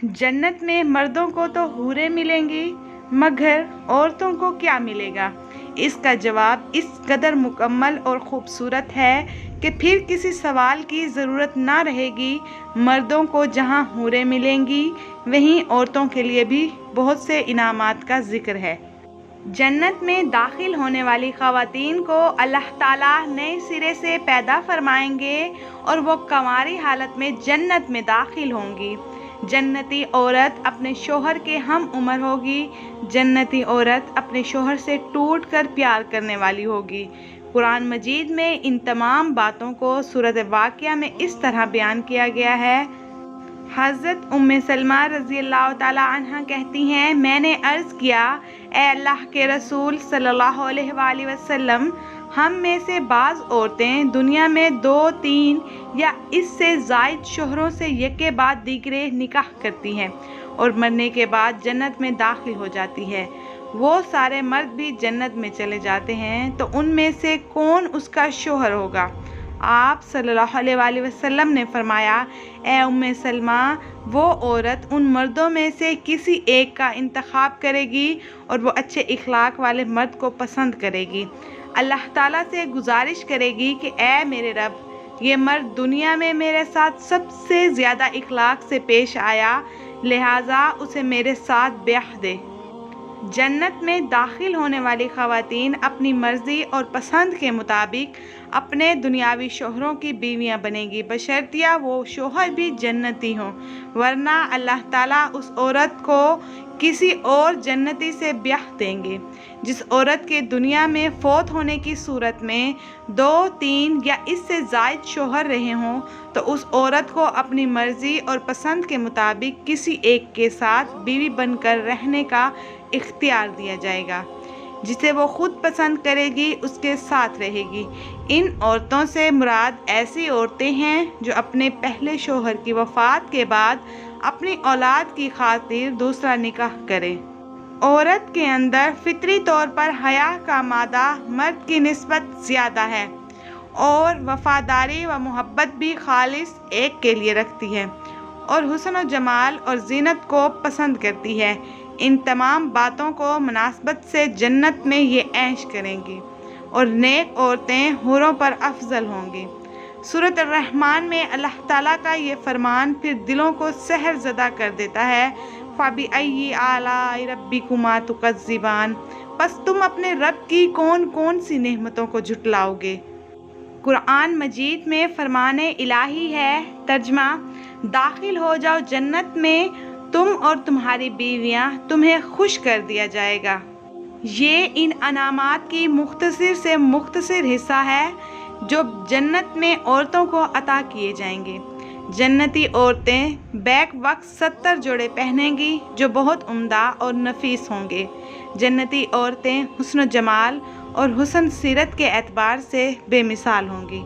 जन्नत में मर्दों को तो हूरें मिलेंगी, मगर औरतों को क्या मिलेगा? इसका जवाब इस कदर मुकम्मल और ख़ूबसूरत है कि फिर किसी सवाल की ज़रूरत ना रहेगी। मर्दों को जहाँ हूरें मिलेंगी, वहीं औरतों के लिए भी बहुत से इनामात का ज़िक्र है। जन्नत में दाखिल होने वाली ख़वातीन को अल्लाह ताला नए सिरे से पैदा फरमाएंगे और वो कंवारी हालत में जन्नत में दाखिल होंगी। जन्नती औरत अपने शोहर के हम उम्र होगी। जन्नती औरत अपने शोहर से टूट कर प्यार करने वाली होगी। कुरान मजीद में इन तमाम बातों को सूरत वाक़िया में इस तरह बयान किया गया है। हज़रत उम्मे सलमा रज़ी अल्लाह ताला अन्हा कहती हैं, मैंने अर्ज़ किया, ए अल्लाह के रसूल सल्लल्लाहु अलैहि वसल्लम, हम में से बाज़ औरतें दुनिया में 2-3 या इससे ज़ायद शोहरों से यके बाद दीगरे निकाह करती हैं और मरने के बाद जन्नत में दाखिल हो जाती है। वो सारे मर्द भी जन्नत में चले जाते हैं, तो उनमें से कौन उसका शोहर होगा? आप सल्लल्लाहु अलैहि वसल्लम ने फरमाया, ए उम्मे सलमा, वो औरत उन मर्दों में से किसी एक का इंतखाब करेगी और वो अच्छे इखलाक वाले मर्द को पसंद करेगी। अल्लाह ताला से गुजारिश करेगी कि ए मेरे रब, ये मर्द दुनिया में मेरे साथ सबसे ज़्यादा इखलाक से पेश आया, लिहाजा उसे मेरे साथ ब्याह दे। जन्नत में दाखिल होने वाली ख़वातीन अपनी मर्ज़ी और पसंद के मुताबिक अपने दुनियावी शोहरों की बीवियां बनेंगी, बशर्तिया वो शोहर भी जन्नती हों, वरना अल्लाह ताला उस औरत को किसी और जन्नती से ब्याह देंगे। जिस औरत के दुनिया में फ़ौत होने की सूरत में 2-3 या इससे ज़ायद शोहर रहे हों, तो उस औरत को अपनी मर्ज़ी और पसंद के मुताबिक किसी एक के साथ बीवी बनकर रहने का इख्तियार दिया जाएगा। जिसे वो खुद पसंद करेगी उसके साथ रहेगी। इन औरतों से मुराद ऐसी औरतें हैं जो अपने पहले शोहर की वफ़ात के बाद अपनी औलाद की खातिर दूसरा निकाह करें। औरत के अंदर फितरी तौर पर हया का मादा मर्द की निस्बत ज़्यादा है और वफ़ादारी व मोहब्बत भी खालिस एक के लिए रखती है और हुस्न और जमाल और ज़ीनत को पसंद करती है। इन तमाम बातों को मुनासबत से जन्नत में ये ऐश करेंगी और नेक औरतें हुरों पर अफजल होंगी। सूरत रहमान में अल्लाह ताला का ये फरमान फिर दिलों को सहर ज़दा कर देता है, फ़बिअय्यि आलाइ रब्बिकुमा तुकज़्ज़िबान, बस तुम अपने रब की कौन कौन सी नेमतों को झुटलाओगे। कुरान मजीद में फरमाने इलाही है, तर्जमा, दाखिल हो जाओ जन्नत में, तुम और तुम्हारी बीवियां, तुम्हें खुश कर दिया जाएगा। ये इन अनामात की मुख्तसर से मुख्तसर हिस्सा है जो जन्नत में औरतों को अता किए जाएंगे। जन्नती औरतें बैक वक्त 70 जोड़े पहनेंगी जो बहुत उम्दा और नफीस होंगे। जन्नती औरतें हुस्न जमाल और हुस्न सीरत के एतबार से बेमिसाल होंगी।